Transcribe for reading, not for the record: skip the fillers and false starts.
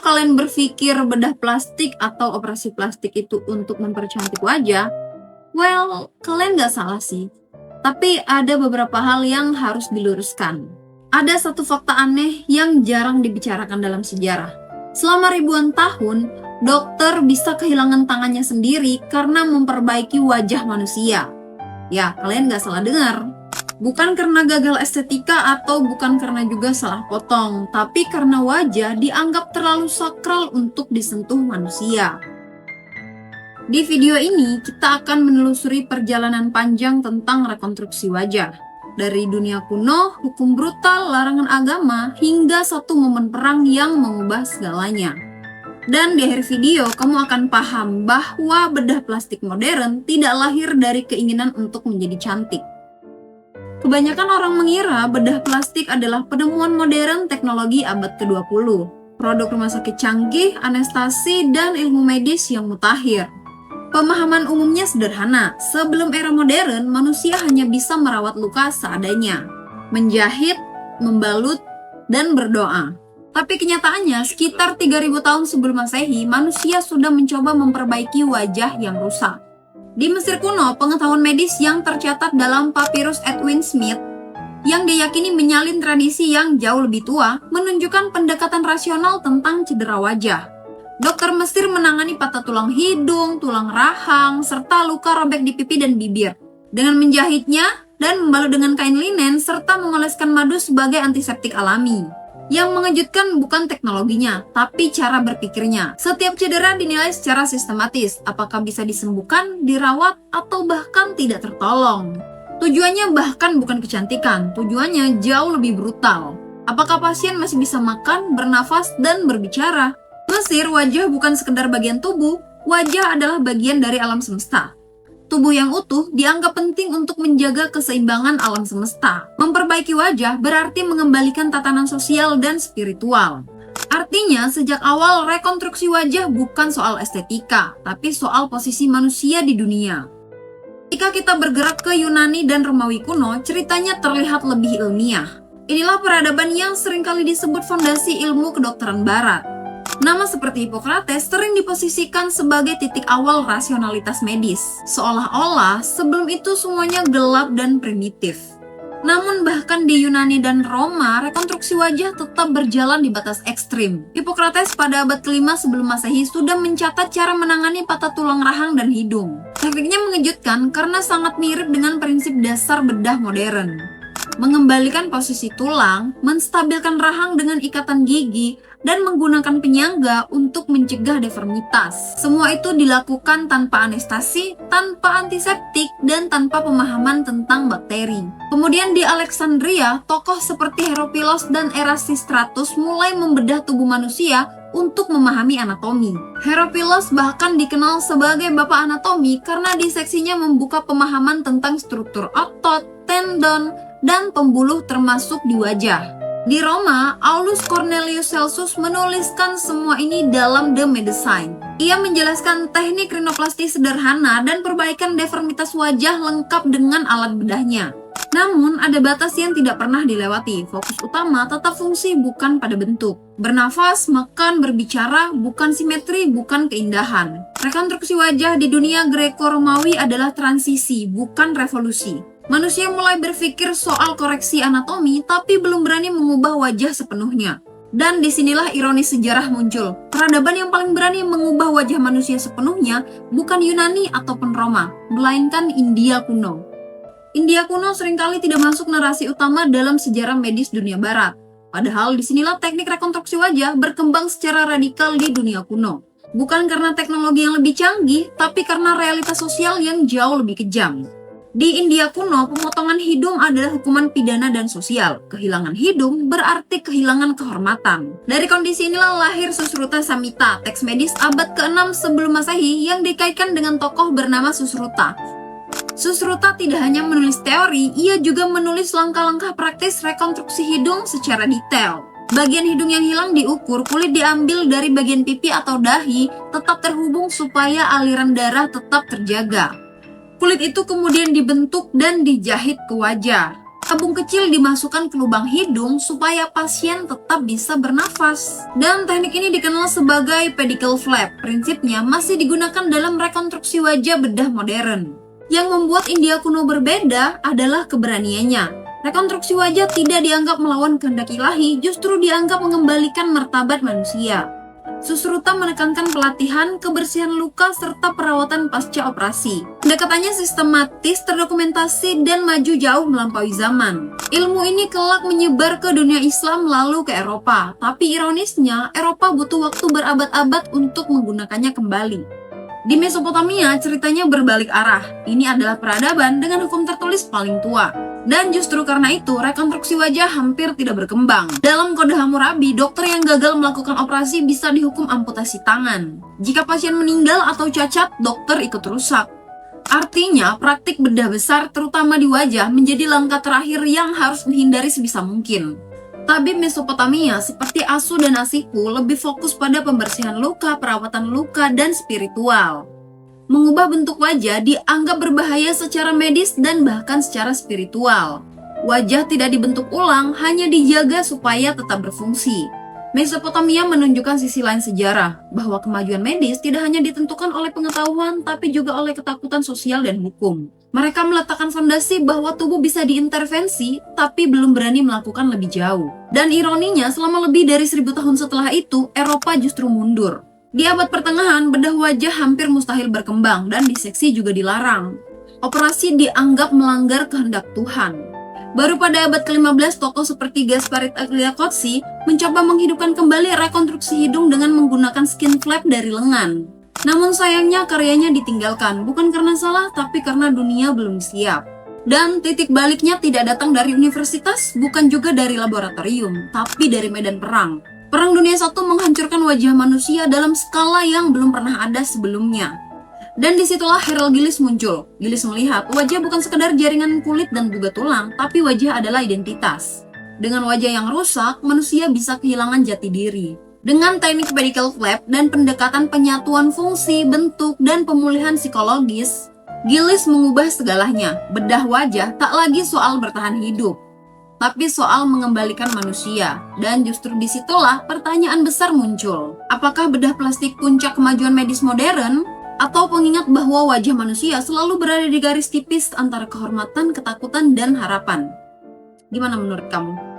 kalian berpikir bedah plastik atau operasi plastik itu untuk mempercantik wajah, well, kalian gak salah sih. Tapi ada beberapa hal yang harus diluruskan. Ada satu fakta aneh yang jarang dibicarakan dalam sejarah. Selama ribuan tahun, dokter bisa kehilangan tangannya sendiri karena memperbaiki wajah manusia. Ya, kalian gak salah dengar. Bukan karena gagal estetika atau bukan karena juga salah potong, tapi karena wajah dianggap terlalu sakral untuk disentuh manusia. Di video ini, kita akan menelusuri perjalanan panjang tentang rekonstruksi wajah. Dari dunia kuno, hukum brutal, larangan agama, hingga satu momen perang yang mengubah segalanya. Dan di akhir video, kamu akan paham bahwa bedah plastik modern tidak lahir dari keinginan untuk menjadi cantik. Kebanyakan orang mengira bedah plastik adalah penemuan modern teknologi abad ke-20, produk rumah sakit canggih, anestesi, dan ilmu medis yang mutakhir. Pemahaman umumnya sederhana, sebelum era modern, manusia hanya bisa merawat luka seadanya, menjahit, membalut, dan berdoa. Tapi kenyataannya, sekitar 3000 tahun sebelum Masehi, manusia sudah mencoba memperbaiki wajah yang rusak. Di Mesir kuno, pengetahuan medis yang tercatat dalam papirus Edwin Smith yang diyakini menyalin tradisi yang jauh lebih tua menunjukkan pendekatan rasional tentang cedera wajah. Dokter Mesir menangani patah tulang hidung, tulang rahang, serta luka robek di pipi dan bibir dengan menjahitnya dan membalut dengan kain linen serta mengoleskan madu sebagai antiseptik alami. Yang mengejutkan bukan teknologinya, tapi cara berpikirnya. Setiap cedera dinilai secara sistematis, apakah bisa disembuhkan, dirawat, atau bahkan tidak tertolong. Tujuannya bahkan bukan kecantikan, tujuannya jauh lebih brutal. Apakah pasien masih bisa makan, bernafas, dan berbicara? Mesir, wajah bukan sekedar bagian tubuh, wajah adalah bagian dari alam semesta. Tubuh yang utuh dianggap penting untuk menjaga keseimbangan alam semesta. Memperbaiki wajah berarti mengembalikan tatanan sosial dan spiritual. Artinya, sejak awal rekonstruksi wajah bukan soal estetika, tapi soal posisi manusia di dunia. Ketika kita bergerak ke Yunani dan Romawi kuno, ceritanya terlihat lebih ilmiah. Inilah peradaban yang seringkali disebut fondasi ilmu kedokteran barat. Nama seperti Hippocrates sering diposisikan sebagai titik awal rasionalitas medis, seolah-olah sebelum itu semuanya gelap dan primitif. Namun bahkan di Yunani dan Roma, rekonstruksi wajah tetap berjalan di batas ekstrim. Hippocrates pada abad ke-5 sebelum Masehi sudah mencatat cara menangani patah tulang rahang dan hidung. Tekniknya mengejutkan karena sangat mirip dengan prinsip dasar bedah modern. Mengembalikan posisi tulang, menstabilkan rahang dengan ikatan gigi, dan menggunakan penyangga untuk mencegah deformitas. Semua itu dilakukan tanpa anestesi, tanpa antiseptik, dan tanpa pemahaman tentang bakteri. Kemudian di Alexandria, tokoh seperti Heropilos dan Erasistratus mulai membedah tubuh manusia untuk memahami anatomi. Heropilos bahkan dikenal sebagai bapak anatomi karena diseksinya membuka pemahaman tentang struktur otot, tendon, dan pembuluh termasuk di wajah. Di Roma, Aulus Cornelius Celsus menuliskan semua ini dalam The Medicine. Ia menjelaskan teknik rinoplasti sederhana dan perbaikan deformitas wajah lengkap dengan alat bedahnya. Namun, ada batas yang tidak pernah dilewati. Fokus utama tetap fungsi bukan pada bentuk. Bernafas, makan, berbicara, bukan simetri, bukan keindahan. Rekonstruksi wajah di dunia Greco-Romawi adalah transisi, bukan revolusi. Manusia mulai berpikir soal koreksi anatomi, tapi belum berani mengubah wajah sepenuhnya. Dan disinilah ironi sejarah muncul. Peradaban yang paling berani mengubah wajah manusia sepenuhnya bukan Yunani ataupun Roma, melainkan India kuno. India kuno seringkali tidak masuk narasi utama dalam sejarah medis dunia barat. Padahal disinilah teknik rekonstruksi wajah berkembang secara radikal di dunia kuno. Bukan karena teknologi yang lebih canggih, tapi karena realitas sosial yang jauh lebih kejam. Di India kuno, pemotongan hidung adalah hukuman pidana dan sosial. Kehilangan hidung berarti kehilangan kehormatan. Dari kondisi inilah lahir Susruta Samhita, teks medis abad ke-6 sebelum Masehi yang dikaitkan dengan tokoh bernama Susruta. Susruta tidak hanya menulis teori, ia juga menulis langkah-langkah praktis rekonstruksi hidung secara detail. Bagian hidung yang hilang diukur, kulit diambil dari bagian pipi atau dahi, tetap terhubung supaya aliran darah tetap terjaga. Kulit itu kemudian dibentuk dan dijahit ke wajah. Tabung kecil dimasukkan ke lubang hidung supaya pasien tetap bisa bernafas. Dan teknik ini dikenal sebagai pedicle flap. Prinsipnya masih digunakan dalam rekonstruksi wajah bedah modern. Yang membuat India kuno berbeda adalah keberaniannya. Rekonstruksi wajah tidak dianggap melawan kehendak ilahi, justru dianggap mengembalikan martabat manusia. Susruta menekankan pelatihan, kebersihan luka, serta perawatan pasca operasi. Pendekatannya sistematis, terdokumentasi, dan maju jauh melampaui zaman. Ilmu ini kelak menyebar ke dunia Islam lalu ke Eropa. Tapi ironisnya, Eropa butuh waktu berabad-abad untuk menggunakannya kembali. Di Mesopotamia, ceritanya berbalik arah. Ini adalah peradaban dengan hukum tertulis paling tua. Dan justru karena itu, rekonstruksi wajah hampir tidak berkembang. Dalam Kode Hammurabi, dokter yang gagal melakukan operasi bisa dihukum amputasi tangan. Jika pasien meninggal atau cacat, dokter ikut rusak. Artinya, praktik bedah besar, terutama di wajah, menjadi langkah terakhir yang harus dihindari sebisa mungkin. Tabib Mesopotamia seperti Asu dan Asiku lebih fokus pada pembersihan luka, perawatan luka, dan spiritual. Mengubah bentuk wajah dianggap berbahaya secara medis dan bahkan secara spiritual. Wajah tidak dibentuk ulang, hanya dijaga supaya tetap berfungsi. Mesopotamia menunjukkan sisi lain sejarah, bahwa kemajuan medis tidak hanya ditentukan oleh pengetahuan, tapi juga oleh ketakutan sosial dan hukum. Mereka meletakkan fondasi bahwa tubuh bisa diintervensi, tapi belum berani melakukan lebih jauh. Dan ironinya, selama lebih dari 1000 tahun setelah itu, Eropa justru mundur. Di abad pertengahan, bedah wajah hampir mustahil berkembang dan diseksi juga dilarang. Operasi dianggap melanggar kehendak Tuhan. Baru pada abad ke-15, tokoh seperti Gasparit Agliacozzi mencoba menghidupkan kembali rekonstruksi hidung dengan menggunakan skin flap dari lengan. Namun sayangnya karyanya ditinggalkan, bukan karena salah, tapi karena dunia belum siap. Dan titik baliknya tidak datang dari universitas, bukan juga dari laboratorium, tapi dari medan perang. Perang Dunia I menghancurkan wajah manusia dalam skala yang belum pernah ada sebelumnya. Dan disitulah Harold Gillis muncul. Gillis melihat wajah bukan sekedar jaringan kulit dan juga tulang, tapi wajah adalah identitas. Dengan wajah yang rusak, manusia bisa kehilangan jati diri. Dengan teknik pedicle flap dan pendekatan penyatuan fungsi, bentuk, dan pemulihan psikologis, Gillis mengubah segalanya. Bedah wajah tak lagi soal bertahan hidup, tapi soal mengembalikan manusia. Dan justru disitulah pertanyaan besar muncul. Apakah bedah plastik puncak kemajuan medis modern? Atau pengingat bahwa wajah manusia selalu berada di garis tipis antara kehormatan, ketakutan, dan harapan? Gimana menurut kamu?